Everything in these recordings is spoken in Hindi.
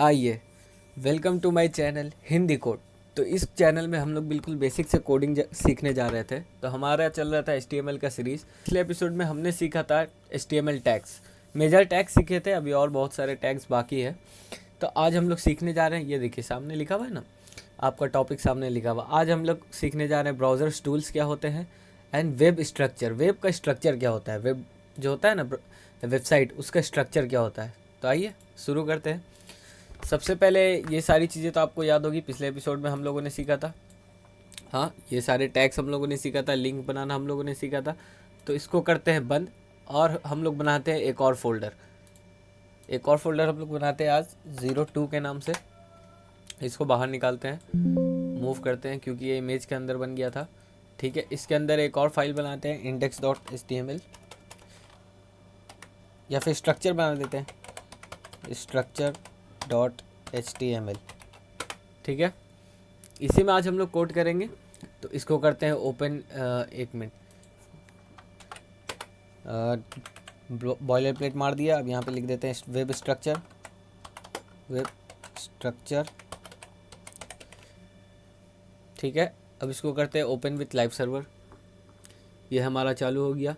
आइए, welcome to my channel Hindi code. तो इस चैनल में हम लोग बिल्कुल बेसिक से कोडिंग सीखने जा रहे थे। तो हमारा चल रहा था HTML का सीरीज़। पिछले एपिसोड में हमने सीखा था HTML टैग्स, मेजर टैग्स सीखे थे, अभी और बहुत सारे टैग्स बाकी है। तो आज हम लोग सीखने जा रहे हैं, ये देखिए सामने लिखा हुआ है ना, आपका टॉपिक सामने लिखा हुआ। आज हम लोग सीखने जा रहे हैं ब्राउज़र्स टूल्स क्या होते हैं एंड वेब स्ट्रक्चर, वेब का स्ट्रक्चर क्या होता है, वेब जो होता है ना वेबसाइट, उसका स्ट्रक्चर क्या होता है। तो आइए शुरू करते हैं। सबसे पहले ये सारी चीज़ें तो आपको याद होगी, पिछले एपिसोड में हम लोगों ने सीखा था। हाँ, ये सारे टैग्स हम लोगों ने सीखा था, लिंक बनाना हम लोगों ने सीखा था। तो इसको करते हैं बंद और हम लोग बनाते हैं एक और फोल्डर हम लोग बनाते हैं आज 02 के नाम से। इसको बाहर निकालते हैं, मूव करते हैं क्योंकि ये इमेज के अंदर बन गया था। ठीक है, इसके अंदर एक और फाइल बनाते हैं index.html, या फिर स्ट्रक्चर बना देते हैं structure.html। ठीक है, इसी में आज हम लोग कोड करेंगे। तो इसको करते हैं ओपन। एक मिनट, बॉयलर प्लेट मार दिया। अब यहाँ पे लिख देते हैं वेब स्ट्रक्चर। ठीक है, अब इसको करते हैं ओपन विथ लाइव सर्वर। ये हमारा चालू हो गया।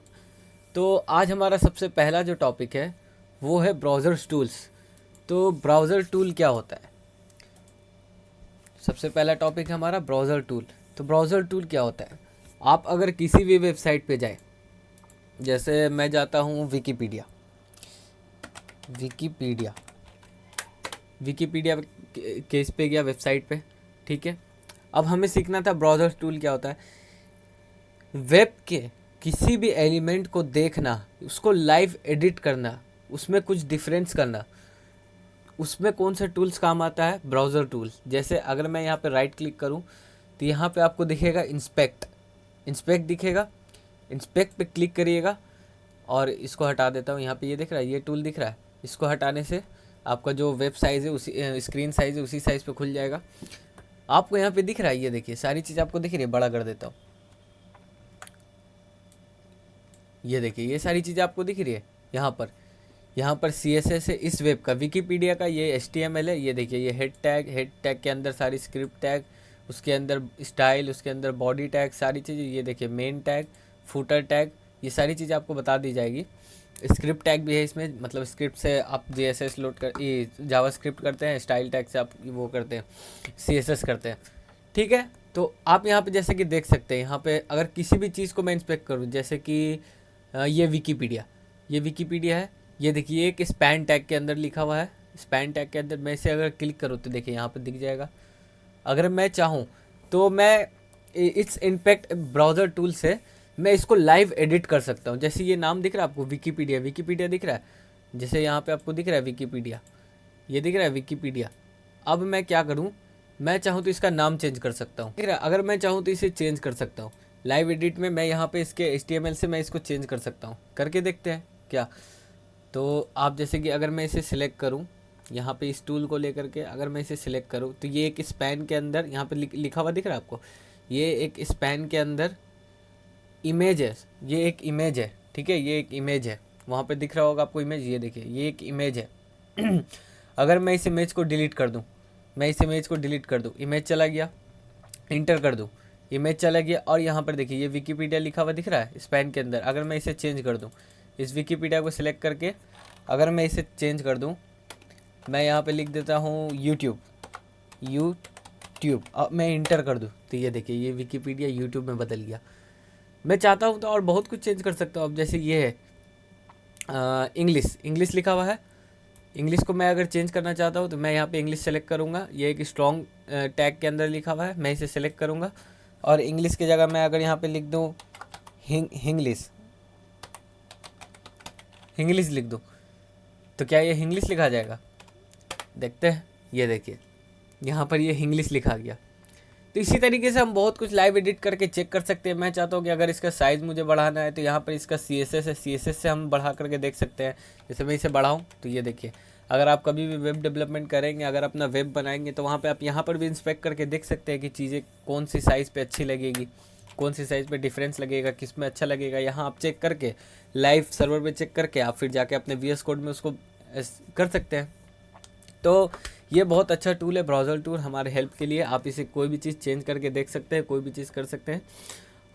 तो आज हमारा सबसे पहला जो टॉपिक है वो है ब्राउज़र टूल्स। तो ब्राउज़र टूल क्या होता है, सबसे पहला टॉपिक है हमारा ब्राउज़र टूल। तो ब्राउज़र टूल क्या होता है, आप अगर किसी भी वेबसाइट पे जाएं, जैसे मैं जाता हूँ विकिपीडिया केस पे गया, वेबसाइट पे। ठीक है, अब हमें सीखना था ब्राउज़र टूल क्या होता है। वेब के किसी भी एलिमेंट को देखना, उसको लाइव एडिट करना, उसमें कुछ डिफरेंस करना, उसमें कौन सा टूल्स काम आता है, ब्राउज़र टूल। जैसे अगर मैं यहाँ पे राइट क्लिक करूँ तो यहाँ पे आपको दिखेगा इंस्पेक्ट दिखेगा। इंस्पेक्ट पे क्लिक करिएगा और इसको हटा देता हूँ। यहाँ पे ये दिख रहा है, ये टूल दिख रहा है। इसको हटाने से आपका जो वेब साइज़ है, उसी स्क्रीन साइज़ है, उसी साइज़ पे खुल जाएगा। आपको यहाँ पे दिख रहा है, ये देखिए सारी चीज़ आपको दिख रही है। बड़ा कर देता हूँ, ये देखिए ये सारी चीज़ें आपको दिख रही है। यहाँ पर CSS है इस वेब का, विकिपीडिया का ये HTML है। ये देखिए ये हेड टैग के अंदर सारी स्क्रिप्ट टैग, उसके अंदर स्टाइल, उसके अंदर बॉडी टैग, सारी चीज़ें। ये देखिए मेन टैग, फूटर टैग, ये सारी चीज़ें आपको बता दी जाएगी। स्क्रिप्ट टैग भी है इसमें, मतलब स्क्रिप्ट से आप JSS लोड कर, ये जावा स्क्रिप्ट करते हैं। स्टाइल टैग से आप वो करते हैं, CSS करते हैं। ठीक है, तो आप यहाँ पे जैसे कि देख सकते हैं, यहाँ पे अगर किसी भी चीज़ को मैं इंस्पेक्ट करूँ, जैसे कि ये विकिपीडिया है। ये देखिए एक स्पैन टैग के अंदर लिखा हुआ है। स्पैन टैग के अंदर मैं इसे अगर क्लिक करूँ तो देखिए यहाँ पे दिख जाएगा। अगर मैं चाहूँ तो मैं इस इम्पैक्ट ब्राउज़र टूल से मैं इसको लाइव एडिट कर सकता हूँ। जैसे ये नाम दिख रहा है आपको, विकिपीडिया दिख रहा है। जैसे यहाँ पे आपको दिख रहा है विकिपीडिया, ये दिख रहा है विकिपीडिया। अब मैं क्या करूँ, मैं चाहूँ तो इसका नाम चेंज कर सकता हूँ। ठीक है, अगर मैं चाहूँ तो इसे चेंज कर सकता हूँ लाइव एडिट में। मैं यहाँ पे इसके HTML से मैं इसको चेंज कर सकता हूँ। करके देखते हैं क्या। तो आप जैसे कि अगर मैं इसे सिलेक्ट करूं, यहाँ पे इस टूल को लेकर के अगर मैं इसे सिलेक्ट करूं तो ये एक स्पैन के अंदर, यहाँ पे लिखा हुआ दिख रहा है आपको, ये एक स्पैन के अंदर इमेज है। ये एक इमेज है, ठीक है, ये एक इमेज है। वहाँ पे दिख रहा होगा आपको इमेज, ये देखिए ये एक इमेज है। अगर मैं इस इमेज को डिलीट कर दूँ, इमेज चला गया, इंटर कर दूँ, इमेज चला गया। और यहाँ पर देखिए ये विकिपीडिया लिखा हुआ दिख रहा है स्पैन के अंदर। अगर मैं इसे चेंज कर दूँ, इस विकिपीडिया को सिलेक्ट करके अगर मैं इसे चेंज कर दूं, मैं यहाँ पे लिख देता हूँ यूट्यूब। अब मैं इंटर कर दूं तो ये देखिए ये विकिपीडिया यूट्यूब में बदल गया। मैं चाहता हूँ तो और बहुत कुछ चेंज कर सकता हूँ। अब जैसे ये है इंग्लिश लिखा हुआ है। इंग्लिश को मैं अगर चेंज करना चाहता हूँ तो मैं यहाँ पे इंग्लिश सेलेक्ट करूँगा। ये एक स्ट्रॉन्ग टैग के अंदर लिखा हुआ है, मैं इसे सेलेक्ट करूँगा। और इंग्लिश की जगह मैं अगर यहाँ पे लिख दूँ इंग्लिश लिख दूँ तो क्या ये इंग्लिश लिखा जाएगा, देखते हैं। ये देखिए यहाँ पर ये इंग्लिश लिखा गया। तो इसी तरीके से हम बहुत कुछ लाइव एडिट करके चेक कर सकते हैं। मैं चाहता हूँ कि अगर इसका साइज़ मुझे बढ़ाना है तो यहाँ पर इसका CSS है, CSS से हम बढ़ा करके देख सकते हैं। जैसे मैं इसे बढ़ाऊँ तो ये देखिए, अगर आप कभी भी वेब डेवलपमेंट करेंगे, अगर अपना वेब बनाएंगे तो वहाँ पे आप यहाँ पर भी इंस्पेक्ट करके देख सकते हैं कि चीज़ें कौन सी साइज़ पे अच्छी लगेगी, कौन सी साइज़ पे डिफरेंस लगेगा, किस में अच्छा लगेगा। यहाँ आप चेक करके लाइव सर्वर पे चेक करके आप फिर जाके अपने VS कोड में उसको कर सकते हैं। तो ये बहुत अच्छा टूल है ब्राउज़र टूल हमारे हेल्प के लिए। आप इसे कोई भी चीज़ चेंज करके देख सकते हैं, कोई भी चीज़ कर सकते हैं।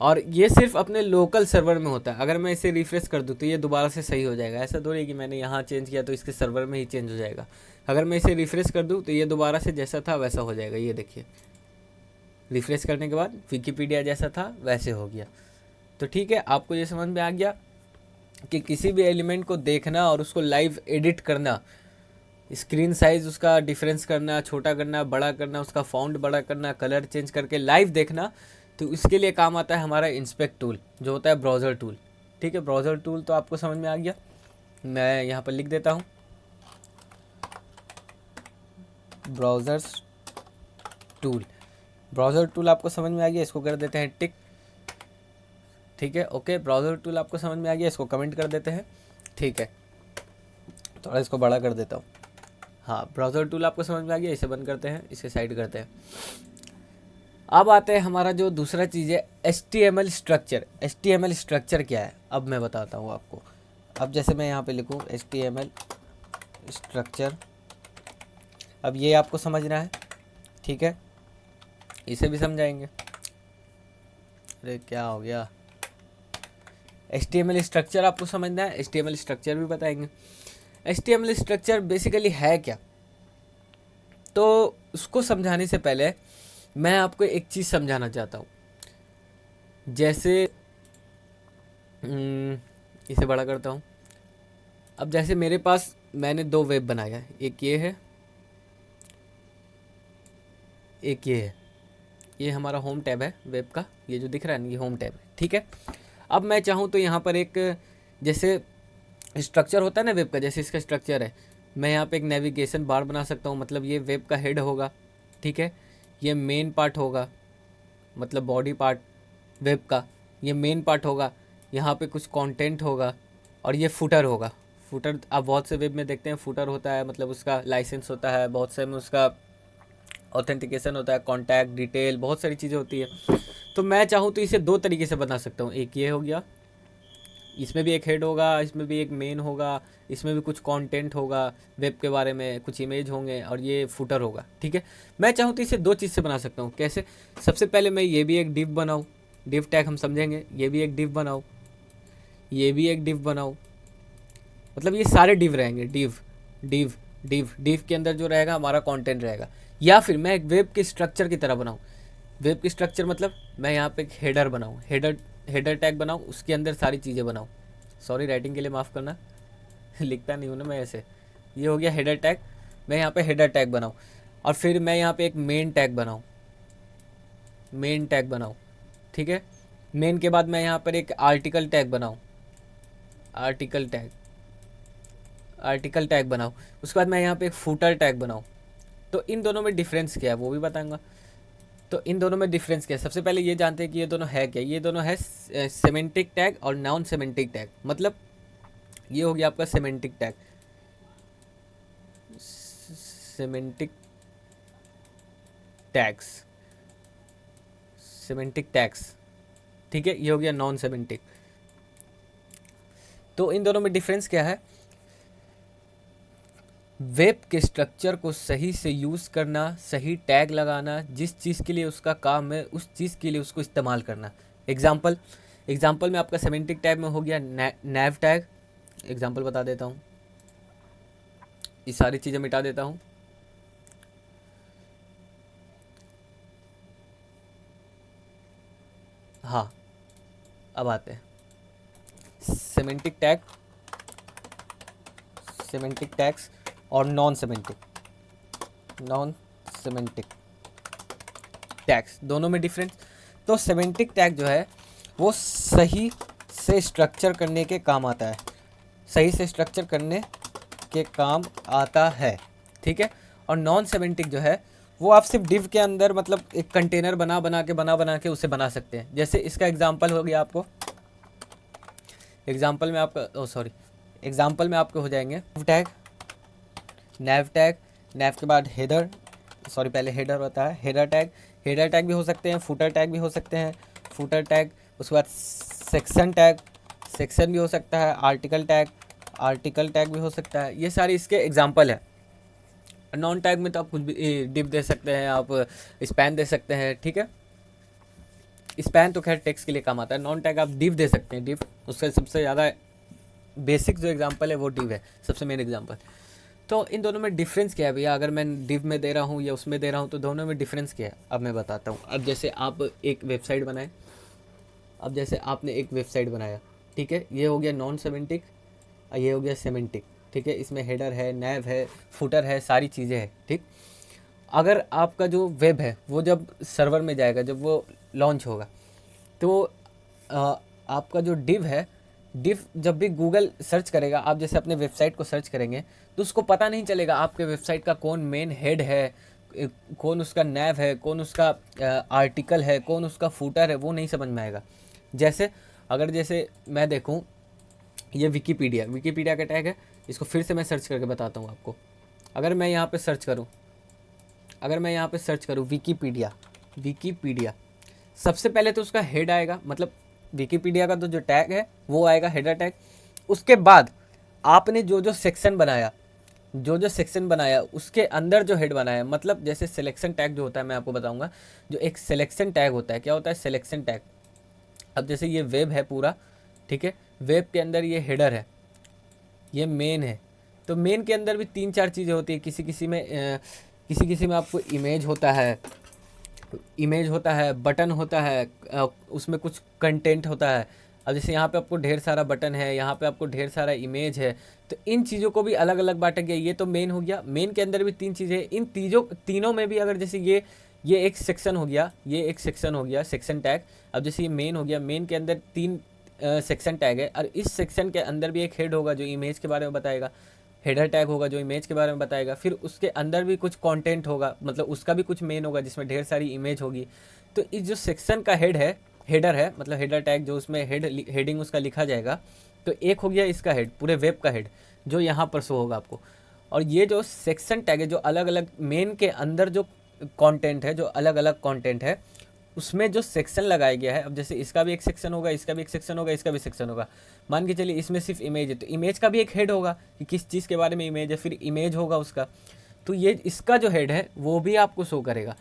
और ये सिर्फ अपने लोकल सर्वर में होता है। अगर मैं इसे रिफ्रेश कर दूँ तो ये दोबारा से सही हो जाएगा। ऐसा थोड़ी है कि मैंने यहाँ चेंज किया तो इसके सर्वर में ही चेंज हो जाएगा। अगर मैं इसे रिफ्रेश कर दूँ तो ये दोबारा से जैसा था वैसा हो जाएगा। ये देखिए, रिफ्रेश करने के बाद विकिपीडिया जैसा था वैसे हो गया। तो ठीक है, आपको ये समझ में आ गया कि किसी भी एलिमेंट को देखना और उसको लाइव एडिट करना, स्क्रीन साइज़ उसका डिफरेंस करना, छोटा करना, बड़ा करना, उसका फ़ॉन्ट बड़ा करना, कलर चेंज करके लाइव देखना, तो इसके लिए काम आता है हमारा इंस्पेक्ट टूल जो होता है ब्राउज़र टूल। ठीक है, ब्राउज़र टूल तो आपको समझ में आ गया। मैं यहाँ पर लिख देता हूँ ब्राउज़र्स टूल। ब्राउज़र टूल आपको समझ में आ गया, इसको कर देते हैं टिक। ठीक है, ओके, ब्राउज़र टूल आपको समझ में आ गया, इसको कमेंट कर देते हैं। ठीक है, थोड़ा इसको बड़ा कर देता हूँ। हाँ, ब्राउज़र टूल आपको समझ में आ गया, इसे बंद करते हैं, इसे साइड करते हैं। अब आते हैं हमारा जो दूसरा चीज़ है HTML स्ट्रक्चर। HTML स्ट्रक्चर क्या है अब मैं बताता हूँ आपको। अब जैसे मैं यहाँ पे लिखूँ HTML स्ट्रक्चर, अब ये आपको समझना है। ठीक है, इसे भी समझाएंगे। अरे क्या हो गया, HTML स्ट्रक्चर आपको समझना है, HTML स्ट्रक्चर भी बताएंगे। HTML स्ट्रक्चर बेसिकली है क्या, तो उसको समझाने से पहले मैं आपको एक चीज़ समझाना चाहता हूँ। जैसे इसे बड़ा करता हूँ। अब जैसे मेरे पास मैंने 2 वेब बनाया है, एक ये है, एक ये है। ये हमारा होम टैब है वेब का, ये जो दिख रहा है ना, ये होम टैब है। ठीक है, अब मैं चाहूँ तो यहाँ पर एक जैसे स्ट्रक्चर होता है ना वेब का, जैसे इसका स्ट्रक्चर है, मैं यहाँ पे एक नेविगेशन बार बना सकता हूँ। मतलब ये वेब का हेड होगा। ठीक है, ये मेन पार्ट होगा, मतलब बॉडी पार्ट वेब का, ये मेन पार्ट होगा। यहाँ पे कुछ कंटेंट होगा और ये फुटर होगा। फुटर आप बहुत से वेब में देखते हैं, फुटर होता है, मतलब उसका लाइसेंस होता है, बहुत से में उसका ऑथेंटिकेशन होता है, कॉन्टैक्ट डिटेल, बहुत सारी चीज़ें होती है। तो मैं चाहूँ तो इसे 2 तरीके से बना सकता हूँ। एक ये हो गया, इसमें भी एक हेड होगा, इसमें भी एक मेन होगा, इसमें भी कुछ कंटेंट होगा वेब के बारे में, कुछ इमेज होंगे, और ये फुटर होगा। ठीक है, मैं चाहूँ तो इसे 2 चीज़ से बना सकता हूँ। कैसे, सबसे पहले मैं ये भी एक डिव बनाऊँ, डिव टैग हम समझेंगे, ये भी एक डिव बनाऊँ, ये भी एक डिव बनाऊँ, मतलब ये सारे डिव रहेंगे, डिव डिव डिव डिव के अंदर जो रहेगा हमारा कंटेंट रहेगा। या फिर मैं एक वेब के स्ट्रक्चर की तरह बनाऊँ। वेब की स्ट्रक्चर मतलब मैं यहाँ पे एक हेडर बनाऊँ, हेडर टैग बनाऊँ, उसके अंदर सारी चीज़ें बनाऊँ। सॉरी, राइटिंग के लिए माफ़ करना, लिखता नहीं हूँ ना मैं ऐसे। ये हो गया हेडर टैग, मैं यहाँ पे हेडर टैग बनाऊँ, और फिर मैं यहाँ पे एक मेन टैग बनाऊँ, मेन टैग बनाऊँ। ठीक है, मेन के बाद मैं यहाँ पर एक आर्टिकल टैग बनाऊँ, आर्टिकल टैग बनाऊँ। उसके बाद मैं यहाँ पे एक फूटर टैग बनाऊँ। तो इन दोनों में डिफरेंस क्या है वो भी बताऊँगा। तो इन दोनों में डिफरेंस क्या है, सबसे पहले ये जानते हैं कि ये दोनों है क्या। ये दोनों है सेमेंटिक टैग और नॉन सेमेंटिक टैग। मतलब ये हो गया आपका semantic tag, semantic tags, semantic tags. ठीक है, ये हो गया नॉन सेमेंटिक। तो इन दोनों में डिफरेंस क्या है, वेब के स्ट्रक्चर को सही से यूज़ करना, सही टैग लगाना, जिस चीज़ के लिए उसका काम है उस चीज़ के लिए उसको इस्तेमाल करना। एग्जाम्पल में आपका सेमेंटिक टैग में हो गया नैव टैग। एग्जाम्पल बता देता हूँ, ये सारी चीज़ें मिटा देता हूँ। हाँ, अब आते हैं सेमेंटिक टैग, सेमेंटिक टैग्स और नॉन सेमेंटिक टैग्स, दोनों में डिफरेंस। तो सेमेंटिक टैग जो है वो सही से स्ट्रक्चर करने के काम आता है, सही से स्ट्रक्चर करने के काम आता है। ठीक है, और नॉन सेमेंटिक जो है वो आप सिर्फ डिव के अंदर, मतलब एक कंटेनर बना के उसे बना सकते हैं। जैसे इसका एग्जांपल हो गया आपको, एग्जांपल में आपको हो जाएंगे टैग, नैव टैग, नैव के बाद हेडर, सॉरी पहले हेडर होता है, हेडर टैग भी हो सकते हैं, फुटर टैग भी हो सकते हैं, फुटर टैग। उसके बाद सेक्शन टैग, सेक्शन भी हो सकता है, आर्टिकल टैग भी हो सकता है। ये सारे इसके एग्जांपल है। नॉन टैग में तो आप कुछ भी डिव दे सकते हैं, आप स्पैन दे सकते हैं, ठीक है। स्पैन तो खैर टेक्स्ट के लिए काम आता है, नॉन टैग आप डिव दे सकते हैं। डिव उसका सबसे ज़्यादा बेसिक जो एग्जांपल है वो डिव है, सबसे मेन एग्जांपल। तो इन दोनों में डिफरेंस क्या है भैया, अगर मैं डिव में दे रहा हूँ या उसमें दे रहा हूँ, तो दोनों में डिफरेंस क्या है अब मैं बताता हूँ। अब जैसे आप एक वेबसाइट बनाए, अब जैसे आपने एक वेबसाइट बनाया, ठीक है, ये हो गया नॉन सेमेंटिक, ये हो गया सेमेंटिक, ठीक है। इसमें हेडर है, नैव है, फुटर है, सारी चीज़ें हैं, ठीक। अगर आपका जो वेब है वो जब सर्वर में जाएगा, जब वो लॉन्च होगा, तो आपका जो डिव है, डिव जब भी गूगल सर्च करेगा, आप जैसे अपने वेबसाइट को सर्च करेंगे, तो उसको पता नहीं चलेगा आपके वेबसाइट का कौन मेन हेड है, कौन उसका नैव है, कौन उसका आर्टिकल है, कौन उसका फूटर है, वो नहीं समझ में आएगा। जैसे अगर जैसे मैं देखूं, ये विकीपीडिया का टैग है, इसको फिर से मैं सर्च करके बताता हूँ आपको। अगर मैं यहाँ पे सर्च करूँ विकीपीडिया, सबसे पहले तो उसका हेड आएगा, मतलब विकीपीडिया का तो जो टैग है वो आएगा, हेडर टैग। उसके बाद आपने जो सेक्शन बनाया उसके अंदर जो हेड बनाया, मतलब जैसे सिलेक्शन टैग जो होता है, मैं आपको बताऊंगा। जो एक सिलेक्शन टैग होता है, क्या होता है सिलेक्शन टैग। अब जैसे ये वेब है पूरा, ठीक है, वेब के अंदर ये हेडर है, ये मेन है, तो मेन के अंदर भी 3-4 चीज़ें होती है। किसी में आपको इमेज होता है, बटन होता है, उसमें कुछ कंटेंट होता है। अब जैसे यहाँ पे आपको ढेर सारा बटन है, यहाँ पे आपको ढेर सारा इमेज है, तो इन चीज़ों को भी अलग अलग बांटा गया। ये तो मेन हो गया, मेन के अंदर भी 3 चीज़ें, इन तीनों में भी अगर जैसे ये एक सेक्शन हो गया, सेक्शन टैग। अब जैसे ये मेन हो गया, मेन के अंदर 3 सेक्शन टैग है, और इस सेक्शन के अंदर भी एक हेड होगा जो इमेज के बारे में बताएगा, हेडर टैग होगा जो इमेज के बारे में बताएगा, फिर उसके अंदर भी कुछ कंटेंट होगा, मतलब उसका भी कुछ मेन होगा जिसमें ढेर सारी इमेज होगी। तो इस जो सेक्शन का हेडर है, मतलब हेडर टैग जो उसमें हेडिंग उसका लिखा जाएगा, तो एक हो गया इसका हेड, पूरे वेब का हेड जो यहाँ पर शो होगा आपको। और ये जो सेक्शन टैग है, जो अलग अलग मेन के अंदर जो कंटेंट है, जो अलग अलग कंटेंट है, उसमें जो सेक्शन लगाया गया है। अब जैसे इसका भी एक सेक्शन होगा, इसका भी एक सेक्शन होगा, इसका भी सेक्शन होगा। मान के चलिए इसमें सिर्फ इमेज है, तो इमेज का भी एक हेड होगा कि किस चीज़ के बारे में इमेज है, फिर इमेज होगा उसका। तो ये इसका जो हेड है वो भी आपको शो करेगा,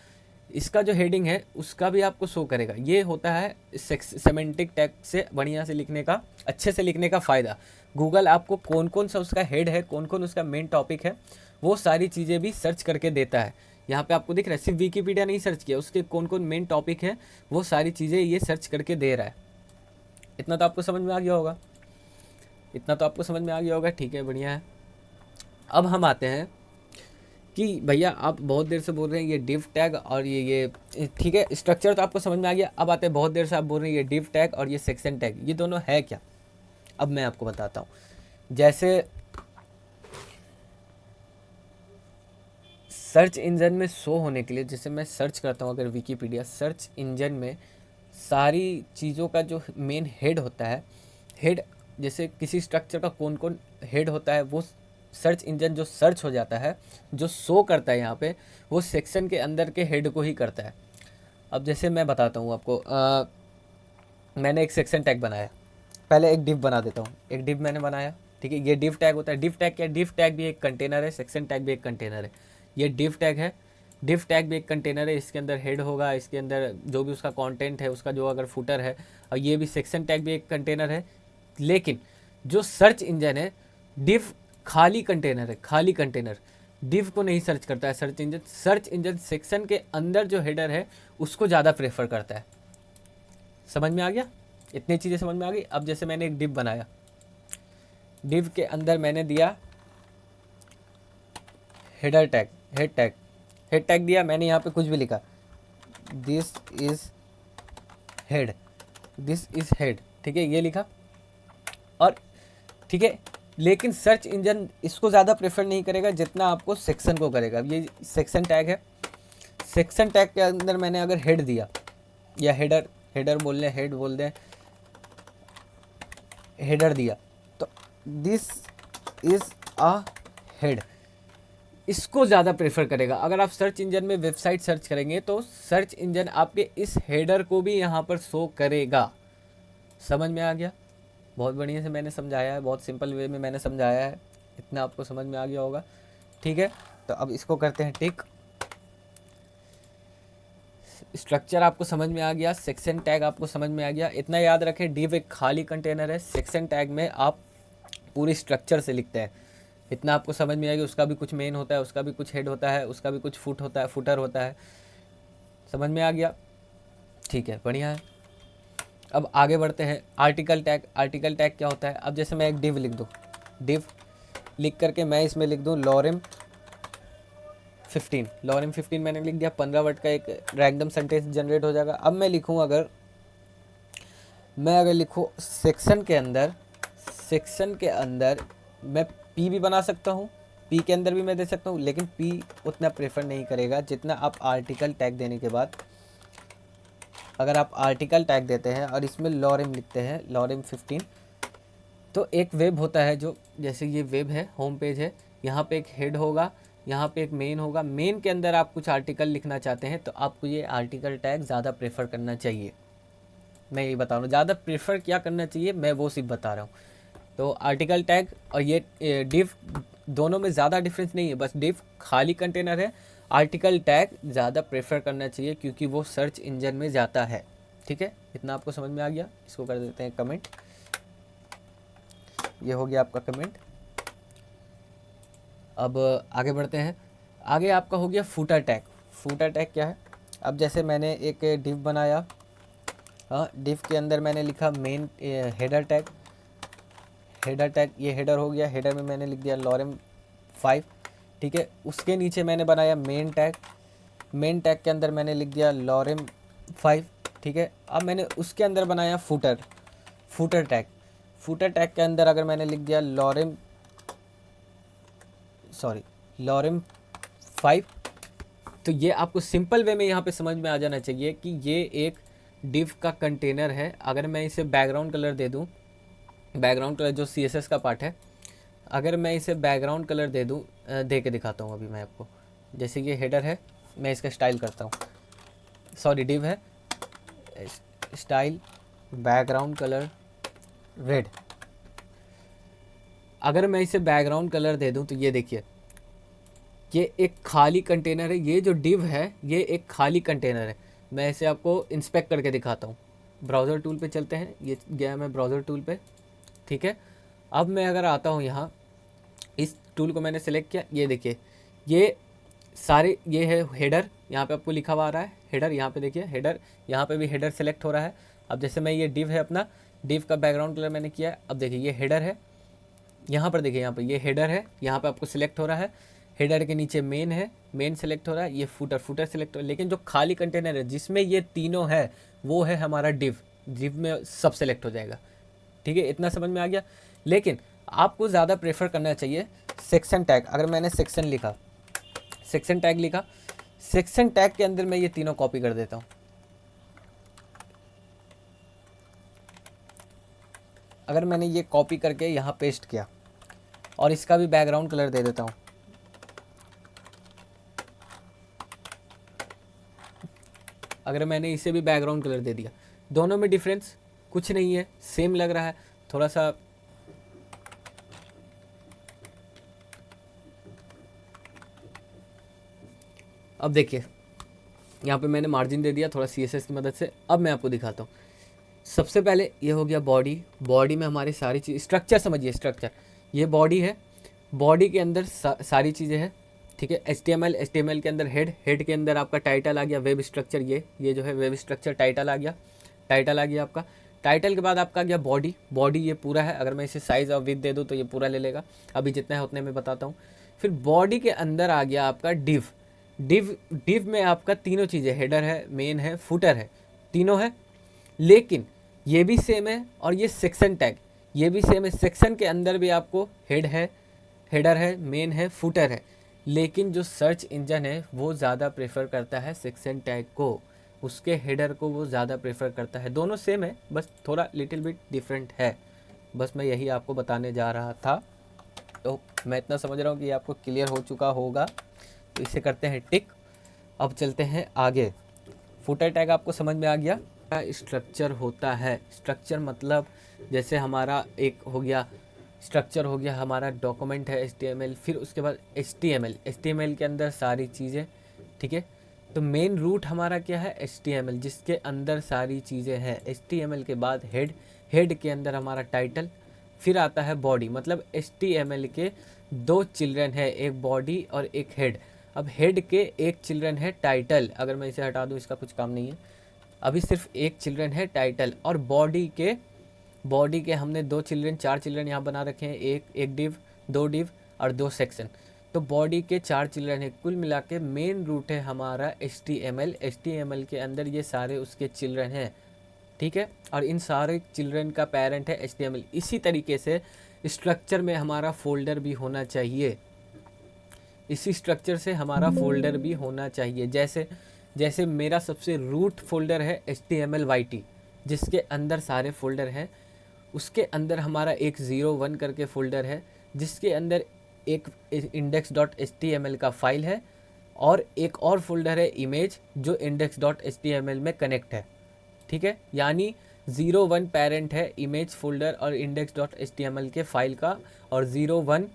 इसका जो हेडिंग है उसका भी आपको शो करेगा। ये होता है सेमेंटिक टैग से बढ़िया से लिखने का, अच्छे से लिखने का फ़ायदा। गूगल आपको कौन कौन सा उसका हेड है, कौन कौन उसका मेन टॉपिक है, वो सारी चीज़ें भी सर्च करके देता है। यहाँ पे आपको दिख रहा है, सिर्फ विकीपीडिया नहीं सर्च किया, उसके कौन कौन मेन टॉपिक है वो सारी चीज़ें ये सर्च करके दे रहा है। इतना तो आपको समझ में आ गया होगा, ठीक है, बढ़िया है। अब हम आते हैं कि भैया आप बहुत देर से बोल रहे हैं ये डिव टैग और ये ठीक है, स्ट्रक्चर तो आपको समझ में आ गया। अब आते हैं, बहुत देर से आप बोल रहे हैं ये डिव टैग और ये सेक्शन टैग, ये दोनों है क्या। अब मैं आपको बताता हूँ। जैसे सर्च इंजन में शो होने के लिए, जैसे मैं सर्च करता हूँ अगर विकीपीडिया, सर्च इंजन में सारी चीज़ों का जो मेन हेड होता है, हेड जैसे किसी स्ट्रक्चर का कौन कौन हेड होता है, वो सर्च इंजन जो सर्च हो जाता है, जो शो करता है यहाँ पे, वो सेक्शन के अंदर के हेड को ही करता है। अब जैसे मैं बताता हूँ आपको, मैंने एक सेक्शन टैग बनाया, पहले एक डिव बना देता हूँ। एक डिव मैंने बनाया, ठीक है, ये डिव टैग होता है। डिव टैग क्या है, डिव टैग भी एक कंटेनर है, सेक्शन टैग भी एक कंटेनर है। ये डिव टैग है, डिव टैग भी एक कंटेनर है, इसके अंदर हेड होगा, इसके अंदर जो भी उसका कंटेंट है, उसका जो अगर फुटर है, और ये भी सेक्शन टैग भी एक कंटेनर है। लेकिन जो सर्च इंजन है, डिव खाली कंटेनर, डिव को नहीं सर्च करता है सर्च इंजन सेक्शन के अंदर जो हेडर है उसको ज़्यादा प्रेफर करता है। समझ में आ गया, इतनी चीज़ें समझ में आ गई। अब जैसे मैंने एक डिव बनाया, डिव के अंदर मैंने दिया हेड टैग दिया, मैंने यहाँ पे कुछ भी लिखा, दिस इज हेड, ठीक है, ये लिखा। और ठीक है, लेकिन सर्च इंजन इसको ज़्यादा प्रेफर नहीं करेगा जितना आपको सेक्शन को करेगा। ये सेक्शन टैग है, सेक्शन टैग के अंदर मैंने अगर हेड दिया, या हेडर बोल दें, हेड बोल दें, हेडर दिया, तो दिस इज़ अ हेड, इसको ज़्यादा प्रेफर करेगा। अगर आप सर्च इंजन में वेबसाइट सर्च करेंगे तो सर्च इंजन आपके इस हेडर को भी यहाँ पर शो करेगा। समझ में आ गया, बहुत बढ़िया से मैंने समझाया है, बहुत सिंपल वे में मैंने समझाया है, इतना आपको समझ में आ गया होगा, ठीक है। तो अब इसको करते हैं टिक। स्ट्रक्चर आपको समझ में आ गया, सेक्शन टैग आपको समझ में आ गया। इतना याद रखें, डिव एक खाली कंटेनर है, सेक्शन टैग में आप पूरी स्ट्रक्चर से लिखते हैं। इतना आपको समझ में आ गया। उसका भी कुछ मेन होता है, उसका भी कुछ हेड होता है, उसका भी कुछ फुट होता है, फुटर होता है। समझ में आ गया? ठीक है, बढ़िया है। अब आगे बढ़ते हैं। Article tag. आर्टिकल टैग क्या होता है? अब जैसे मैं एक डिव लिख दूँ, डिव लिख करके मैं इसमें लिख दूँ लॉरेम 15। लॉरेम 15 मैंने लिख दिया, 15 वर्ड का एक रैंडम सेंटेंस जनरेट हो जाएगा। अब मैं लिखूँ, अगर लिखूँ सेक्शन के अंदर मैं पी भी बना सकता हूँ, पी के अंदर भी मैं दे सकता हूँ, लेकिन पी उतना प्रेफर नहीं करेगा जितना आप आर्टिकल टैग देने के बाद। अगर आप आर्टिकल टैग देते हैं और इसमें लॉरेम लिखते हैं, लॉरेम 15, तो एक वेब होता है, जो जैसे ये वेब है, होम पेज है, यहाँ पे एक हेड होगा, यहाँ पे एक मेन होगा। मेन के अंदर आप कुछ आर्टिकल लिखना चाहते हैं तो आपको ये आर्टिकल टैग ज़्यादा प्रेफर करना चाहिए। मैं यही बता रहा हूँ, ज़्यादा प्रेफर क्या करना चाहिए, मैं वो सिर्फ बता रहा हूँ। तो आर्टिकल टैग और ये डिव, दोनों में ज़्यादा डिफरेंस नहीं है, बस डिव खाली कंटेनर है, आर्टिकल टैग ज़्यादा प्रेफर करना चाहिए क्योंकि वो सर्च इंजन में जाता है। ठीक है, इतना आपको समझ में आ गया। इसको कर देते हैं कमेंट। ये हो गया आपका कमेंट। अब आगे बढ़ते हैं। आगे आपका हो गया फूटर टैग। फूटर टैग क्या है? अब जैसे मैंने एक डिव बनाया, हाँ, डिव के अंदर मैंने लिखा main header tag. Header tag, ये हेडर हो गया। हेडर में मैंने लिख दिया लॉरेम 5। ठीक है, उसके नीचे मैंने बनाया मेन टैग। मेन टैग के अंदर मैंने लिख दिया लॉरेम 5। ठीक है, अब मैंने उसके अंदर बनाया फूटर टैग। फूटर टैग के अंदर अगर मैंने लिख दिया लॉरेम 5, तो ये आपको सिंपल वे में यहाँ पे समझ में आ जाना चाहिए कि ये एक डिव का कंटेनर है। अगर मैं इसे बैकग्राउंड कलर दे दूँ, बैकग्राउंड कलर जो CSS का पार्ट है, अगर मैं इसे बैकग्राउंड कलर दे दूँ, दे के दिखाता हूँ अभी मैं आपको। जैसे ये हेडर है, मैं इसका स्टाइल करता हूँ, डिव है, स्टाइल बैकग्राउंड कलर रेड। अगर मैं इसे बैकग्राउंड कलर दे दूँ तो ये देखिए, ये एक खाली कंटेनर है। ये जो डिव है ये एक खाली कंटेनर है। मैं इसे आपको इंस्पेक्ट करके दिखाता हूँ। ब्राउज़र टूल पे चलते हैं। ये गया मैं ब्राउज़र टूल पे। ठीक है, अब मैं अगर आता हूँ यहाँ, इस टूल को मैंने सेलेक्ट किया, ये देखिए, ये सारे, ये है हेडर, यहाँ पे आपको लिखा हुआ आ रहा है हेडर। यहाँ पे देखिए हेडर, यहाँ पे भी हेडर सेलेक्ट हो रहा है। अब जैसे मैं, ये डिव है अपना, डिव का बैकग्राउंड कलर मैंने किया है। अब देखिए ये हेडर है, यहाँ पर देखिए, यहाँ पे ये हेडर है, यहाँ पे आपको सिलेक्ट हो रहा है। हेडर के नीचे मेन है, मेन सेलेक्ट हो रहा है। ये फुटर सेलेक्ट हो रहा है। लेकिन जो खाली कंटेनर है जिसमें ये तीनों है, वो है हमारा डिव। डिव में सब सेलेक्ट हो जाएगा। ठीक है, इतना समझ में आ गया। लेकिन आपको ज़्यादा प्रेफर करना चाहिए सेक्शन टैग। अगर मैंने सेक्शन लिखा, सेक्शन टैग लिखा, सेक्शन टैग के अंदर मैं ये तीनों कॉपी कर देता हूँ। अगर मैंने ये कॉपी करके यहाँ पेस्ट किया और इसका भी बैकग्राउंड कलर दे देता हूँ, अगर मैंने इसे भी बैकग्राउंड कलर दे दिया, दोनों में डिफरेंस कुछ नहीं है, सेम लग रहा है। थोड़ा सा अब देखिए, यहाँ पे मैंने मार्जिन दे दिया थोड़ा CSS की मदद से। अब मैं आपको दिखाता हूँ। सबसे पहले ये हो गया बॉडी। बॉडी में हमारी सारी चीज़, स्ट्रक्चर समझिए, स्ट्रक्चर, ये बॉडी है, बॉडी के अंदर सारी चीज़ें हैं। ठीक है, HTML के अंदर हेड के अंदर आपका टाइटल आ गया, वेब स्ट्रक्चर, ये जो है वेब स्ट्रक्चर टाइटल आ गया आपका। टाइटल के बाद आपका आ गया बॉडी ये पूरा है। अगर मैं इसे साइज़ और विड्थ दे दूँ तो ये पूरा ले लेगा। अभी जितना है उतने में बताता हूँ। फिर बॉडी के अंदर आ गया आपका डिव में आपका तीनों चीज़ें, हेडर है, मेन है, फुटर है, तीनों है। लेकिन ये भी सेम है और ये सेक्शन टैग ये भी सेम है। सेक्शन के अंदर भी आपको हेडर है, मेन है, फुटर है। लेकिन जो सर्च इंजन है वो ज़्यादा प्रेफर करता है सेक्शन टैग को, उसके हेडर को वो ज़्यादा प्रेफर करता है। दोनों सेम है, बस थोड़ा लिटिल बिट डिफरेंट है। बस मैं यही आपको बताने जा रहा था। तो मैं इतना समझ रहा हूँ कि आपको क्लियर हो चुका होगा। तो इसे करते हैं टिक। अब चलते हैं आगे। फुटर टैग आपको समझ में आ गया। स्ट्रक्चर होता है, स्ट्रक्चर मतलब जैसे हमारा एक हो गया स्ट्रक्चर हो गया हमारा, डॉक्यूमेंट है HTML, फिर उसके बाद HTML के अंदर सारी चीज़ें, ठीक है। तो मेन रूट हमारा क्या है, HTML, जिसके अंदर सारी चीज़ें हैं। HTML के बाद हेड के अंदर हमारा टाइटल, फिर आता है बॉडी। मतलब HTML के 2 चिल्ड्रन है, एक बॉडी और एक हेड। अब हेड के एक चिल्ड्रन है टाइटल, अगर मैं इसे हटा दूँ इसका कुछ काम नहीं है, अभी सिर्फ एक चिल्ड्रन है टाइटल। और बॉडी के हमने 2 चिल्ड्रन 4 चिल्ड्रन यहाँ बना रखे हैं, एक डिव, 2 डिव और 2 सेक्शन। तो बॉडी के 4 चिल्ड्रन है। कुल मिला के मेन रूट है हमारा HTML के अंदर ये सारे उसके चिल्ड्रन हैं, ठीक है। और इन सारे चिल्ड्रन का पेरेंट है HTML। इसी तरीके से स्ट्रक्चर में हमारा फोल्डर भी होना चाहिए, इसी स्ट्रक्चर से हमारा फोल्डर भी होना चाहिए। जैसे मेरा सबसे रूट फोल्डर है HTML-YT, जिसके अंदर सारे फोल्डर हैं। उसके अंदर हमारा एक 01 करके फ़ोल्डर है, जिसके अंदर एक index.html का फाइल है, और एक और फोल्डर है इमेज, जो index.html में कनेक्ट है, ठीक है। यानी 01 पेरेंट है इमेज फोल्डर और index.html के फाइल का, और 01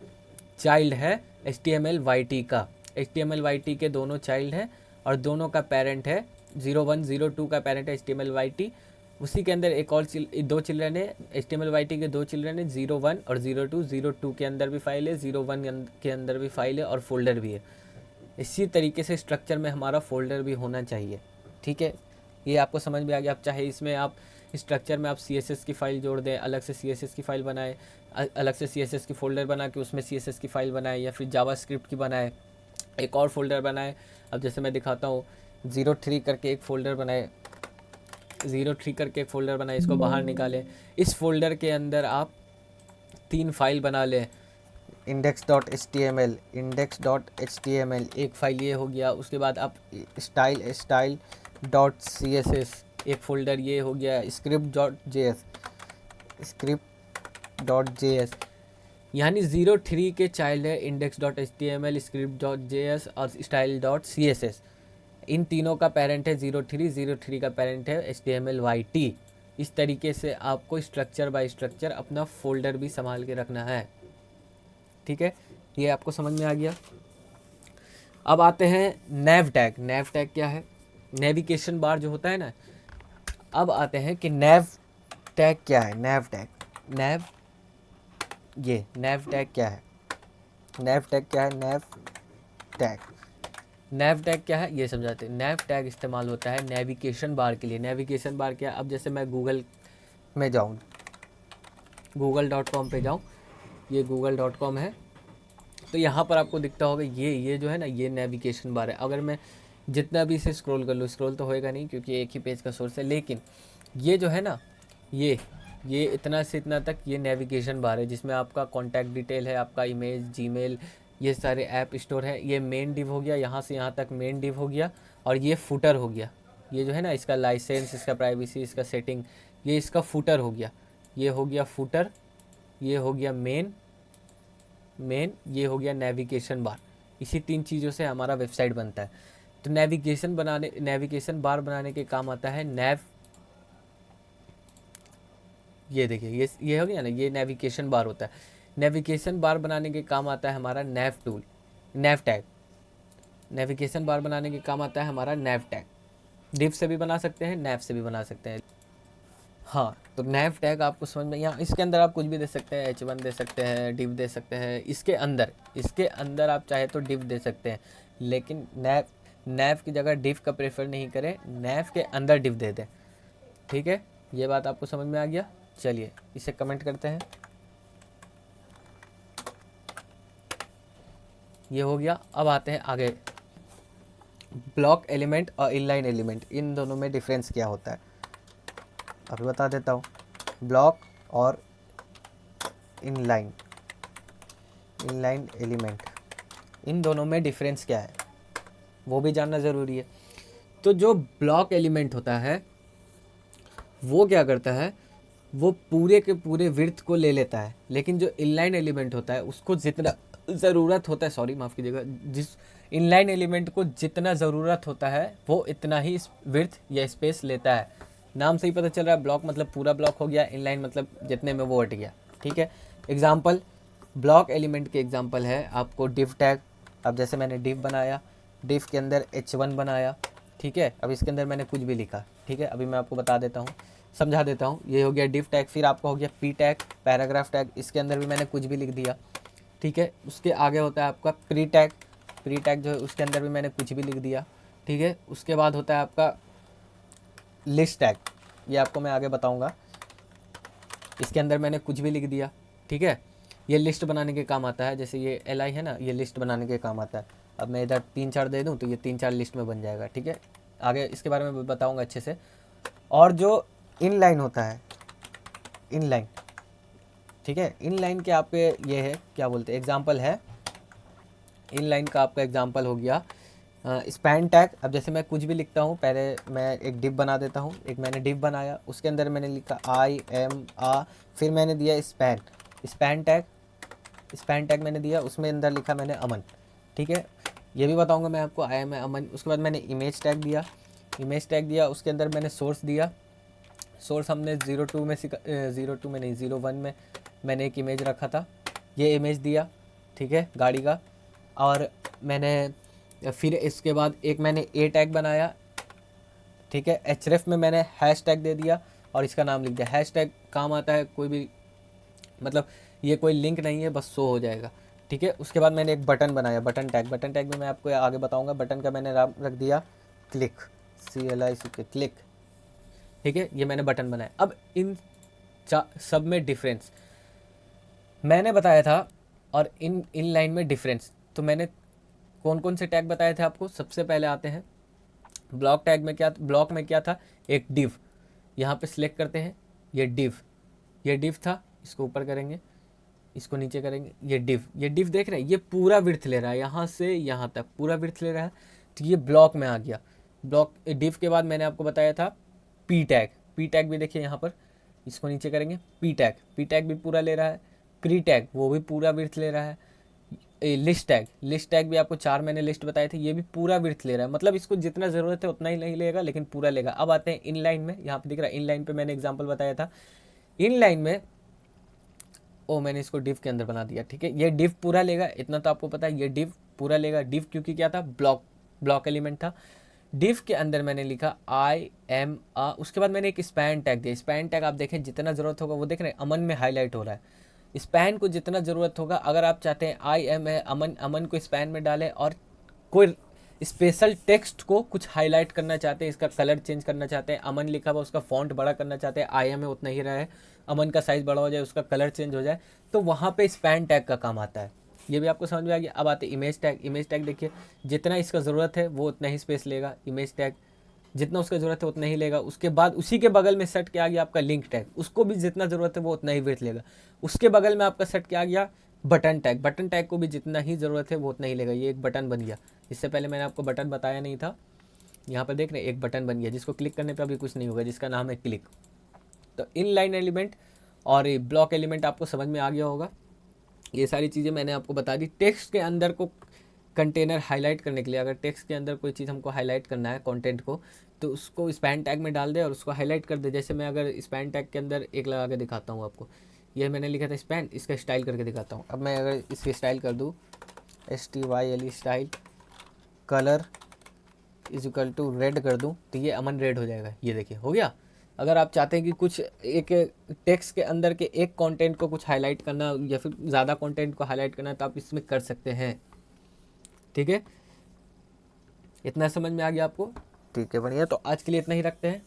चाइल्ड है HTML-YT का। HTML-YT के दोनों चाइल्ड हैं और दोनों का पेरेंट है 01, 02 का पेरेंट है HTML-YT। उसी के अंदर एक और 2 चिल्ड्रन है HTML-YT के, 2 चिल्ड्रन है 01 और 02। 02 के अंदर भी फाइल है, 01 के अंदर भी फाइल है, और फोल्डर भी है। इसी तरीके से स्ट्रक्चर में हमारा फोल्डर भी होना चाहिए, ठीक है। ये आपको समझ में आ गया। आप चाहे इसमें आप स्ट्रक्चर में आप CSS की फ़ाइल जोड़ दें, अलग से CSS की फ़ाइल बनाए, अलग से CSS की फ़ोल्डर बना के उसमें CSS की फ़ाइल बनाए, या फिर जावास्क्रिप्ट की बनाए, एक और फोल्डर बनाए। अब जैसे मैं दिखाता हूँ, 03 करके एक फ़ोल्डर बनाए, 03 करके एक फ़ोल्डर बनाए, इसको बाहर निकालें। इस फोल्डर के अंदर आप 3 फाइल बना लें, index.html एक फ़ाइल ये हो गया। उसके बाद आप style.css एक फ़ोल्डर ये हो गया, script.js यानी 03 के चाइल्ड है index.html, script.js और style.css। इन तीनों का पेरेंट है 03 का पेरेंट है HTML-YT। इस तरीके से आपको स्ट्रक्चर बाय स्ट्रक्चर अपना फोल्डर भी संभाल के रखना है, ठीक है। ये आपको समझ में आ गया। अब आते हैं नैव टैग। नैव टैग क्या है, नेविगेशन बार जो होता है ना। अब आते हैं कि नैव टैग क्या है। नैव टैग क्या है, नैव टैग क्या है ये समझाते हैं। नैव टैग इस्तेमाल होता है नेविगेशन बार के लिए। नेविगेशन बार क्या, अब जैसे मैं गूगल में जाऊँ, google.com पे जाऊँ, ये google.com है, तो यहाँ पर आपको दिखता होगा ये जो है ना, ये नेविगेशन बार है। अगर मैं जितना भी इसे स्क्रॉल कर लूँ, स्क्रॉल तो होएगा नहीं क्योंकि एक ही पेज का सोर्स है, लेकिन ये जो है ना, ये इतना से इतना तक ये नेविगेशन बार है, जिसमें आपका कॉन्टैक्ट डिटेल है, आपका इमेज, जीमेल, ये सारे ऐप स्टोर है। ये मेन डिव हो गया, यहाँ से यहाँ तक मेन डिव हो गया, और ये फुटर हो गया। ये जो है ना, इसका लाइसेंस, इसका प्राइवेसी, इसका सेटिंग, ये इसका फुटर हो गया। ये हो गया फुटर, ये हो गया मेन, ये हो गया नेविगेशन बार। इसी 3 चीज़ों से हमारा वेबसाइट बनता है। तो नेविगेशन बार बनाने के काम आता है नैव। ये देखिए, ये हो गया ना, ये नेविगेशन बार होता है। नेविगेशन बार बनाने के काम आता है हमारा नैव टैग। नेविगेशन बार बनाने के काम आता है हमारा नैव टैग। डिव से भी बना सकते हैं, नैव से भी बना सकते हैं। हाँ, तो नैव टैग आपको समझ में, यहाँ इसके अंदर आप कुछ भी दे सकते हैं, H1 दे सकते हैं, डिव दे सकते हैं। इसके अंदर आप चाहे तो डिव दे सकते हैं, लेकिन नैव की जगह डिव का प्रेफर नहीं करें, नैव के अंदर डिव दे दें, ठीक है। ये बात आपको समझ में आ गया। चलिए इसे कमेंट करते हैं। ये हो गया। अब आते हैं आगे, ब्लॉक एलिमेंट और इनलाइन एलिमेंट, इन दोनों में डिफरेंस क्या होता है अभी बता देता हूँ। ब्लॉक और इनलाइन एलिमेंट, इन दोनों में डिफरेंस क्या है वो भी जानना ज़रूरी है। तो जो ब्लॉक एलिमेंट होता है वो क्या करता है, वो पूरे के पूरे विड्थ को ले लेता है, लेकिन जो इनलाइन एलिमेंट होता है उसको जितना ज़रूरत होता है, सॉरी माफ़ कीजिएगा, जिस इनलाइन एलिमेंट को जितना ज़रूरत होता है वो इतना ही विड्थ या स्पेस लेता है। नाम से ही पता चल रहा है, ब्लॉक मतलब पूरा ब्लॉक हो गया, इनलाइन मतलब जितने में वो हट गया, ठीक है। एग्जाम्पल ब्लॉक एलिमेंट के एग्जाम्पल है आपको डिव टैग। अब जैसे मैंने डिव बनाया, डिव के अंदर h1 बनाया, ठीक है। अब इसके अंदर मैंने कुछ भी लिखा, ठीक है। अभी मैं आपको बता देता हूँ, समझा देता हूँ। ये हो गया डिव टैग। फिर आपका हो गया p टैग, पैराग्राफ टैग, इसके अंदर भी मैंने कुछ भी लिख दिया, ठीक है। उसके आगे होता है आपका प्री टैग, प्री टैग जो है उसके अंदर भी मैंने कुछ भी लिख दिया, ठीक है। उसके बाद होता है आपका लिस्ट टैग, ये आपको मैं आगे बताऊँगा। इसके अंदर मैंने कुछ भी लिख दिया, ठीक है। ये लिस्ट बनाने के काम आता है, जैसे ये li है ना, ये लिस्ट बनाने के काम आता है। अब मैं इधर 3-4 दे दूं तो ये 3-4 लिस्ट में बन जाएगा, ठीक है। आगे इसके बारे में बताऊंगा अच्छे से। और जो इनलाइन होता है, इनलाइन, ठीक है। इनलाइन के आपके ये है, क्या बोलते हैं, एग्जाम्पल है। इनलाइन का आपका एग्जाम्पल हो गया स्पैन टैग। अब जैसे मैं कुछ भी लिखता हूँ, पहले मैं एक डिव बना देता हूँ। एक मैंने डिव बनाया, उसके अंदर मैंने लिखा आई एम आ, फिर मैंने दिया span, span tag, span tag मैंने दिया, उसमें अंदर लिखा मैंने अमन, ठीक है। ये भी बताऊंगा मैं आपको, आई एम अमन। उसके बाद मैंने इमेज टैग दिया, इमेज टैग दिया, उसके अंदर मैंने सोर्स दिया। सोर्स हमने 02 में 02 में नहीं 01 में मैंने एक इमेज रखा था, ये इमेज दिया, ठीक है, गाड़ी का। और मैंने फिर इसके बाद एक मैंने ए टैग बनाया, ठीक है। href में मैंने हैश टैग दे दिया और इसका नाम लिख दिया। हैश टैग काम आता है, कोई भी मतलब ये कोई लिंक नहीं है, बस शो हो जाएगा, ठीक है। उसके बाद मैंने एक बटन बनाया, बटन टैग। बटन टैग में मैं आपको आगे बताऊंगा। बटन का मैंने नाम रख दिया क्लिक, CLIC, क्लिक, ठीक है। ये मैंने बटन बनाया। अब इन सब में डिफरेंस मैंने बताया था, और इन लाइन में डिफरेंस तो मैंने कौन कौन से टैग बताए थे आपको। सबसे पहले आते हैं ब्लॉक टैग में। क्या ब्लॉक में क्या था, एक डिव, यहाँ पे सिलेक्ट करते हैं, ये डिव था, इसको ऊपर करेंगे, इसको नीचे करेंगे, ये डिव देख रहे हैं, ये पूरा विड्थ ले रहा है, यहाँ से यहाँ तक पूरा विड्थ ले रहा है, तो ये ब्लॉक में आ गया। ब्लॉक डिव के बाद मैंने आपको बताया था पी टैग भी देखिए यहाँ पर, इसको नीचे करेंगे, पी टैग भी पूरा ले रहा है। प्री टैग वो भी पूरा विड्थ ले रहा है। लिस्ट टैग भी आपको 4 मैंने लिस्ट बताए थे, ये भी पूरा विड्थ ले रहा है। मतलब इसको जितना ज़रूरत है उतना ही नहीं लेगा, लेकिन पूरा लेगा। अब आते हैं इनलाइन में, यहाँ पे दिख रहा है इनलाइन पे मैंने एग्जांपल बताया था। इनलाइन में मैंने इसको डिव के अंदर बना दिया, ठीक है। ये डिव पूरा लेगा, इतना तो आपको पता है, ये डिव पूरा लेगा। डिव क्योंकि क्या था, ब्लॉक एलिमेंट था। डिव के अंदर मैंने लिखा आई एम आ, उसके बाद मैंने एक स्पैन टैग दिया। स्पैन टैग आप देखें जितना ज़रूरत होगा, वो देख रहे हैं अमन में हाईलाइट हो रहा है। स्पैन को जितना ज़रूरत होगा, अगर आप चाहते हैं आई एम है अमन को स्पैन में डालें, और कोई स्पेशल टेक्स्ट को कुछ हाईलाइट करना चाहते हैं, इसका कलर चेंज करना चाहते हैं, अमन लिखा हुआ उसका फॉन्ट बड़ा करना चाहते हैं, आई एम है उतना ही रहा है, अमन का साइज़ बड़ा हो जाए, उसका कलर चेंज हो जाए, तो वहाँ पे स्पैन टैग का काम आता है। ये भी आपको समझ में आ गया। अब आते इमेज टैग देखिए, जितना इसका ज़रूरत है वो उतना ही स्पेस लेगा। इमेज टैग जितना उसका ज़रूरत है उतना ही लेगा। उसके बाद उसी के बगल में सेट किया गया आपका लिंक टैग, उसको भी जितना ज़रूरत है वो उतना ही वेट लेगा। उसके बगल में आपका सेट किया गया बटन टैग को भी जितना ही ज़रूरत है वो उतना ही लेगा। ये एक बटन बन गया। इससे पहले मैंने आपको बटन बताया नहीं था, यहाँ पर देख रहे हैं एक बटन बन गया, जिसको क्लिक करने पर अभी कुछ नहीं होगा, जिसका नाम है क्लिक। तो इनलाइन एलिमेंट और ब्लॉक एलिमेंट आपको समझ में आ गया होगा। ये सारी चीज़ें मैंने आपको बता दी। टेक्स्ट के अंदर को कंटेनर हाईलाइट करने के लिए, अगर टेक्स्ट के अंदर कोई चीज़ हमको हाईलाइट करना है कंटेंट को, तो उसको स्पैन टैग में डाल दे और उसको हाईलाइट कर दे। जैसे मैं अगर स्पैन टैग के अंदर एक लगा के दिखाता हूँ आपको, ये मैंने लिखा था स्पैन, इसका स्टाइल करके दिखाता हूँ। अब मैं अगर इसकी स्टाइल कर दूँ STYLE style, colour is equal to red कर दूँ, तो ये अमन रेड हो जाएगा। ये देखिए हो गया। अगर आप चाहते हैं कि कुछ एक टेक्स्ट के अंदर के एक कंटेंट को कुछ हाईलाइट करना या फिर ज़्यादा कंटेंट को हाईलाइट करना, तो आप इसमें कर सकते हैं, ठीक है। इतना समझ में आ गया आपको, ठीक है, बढ़िया। तो आज के लिए इतना ही रखते हैं।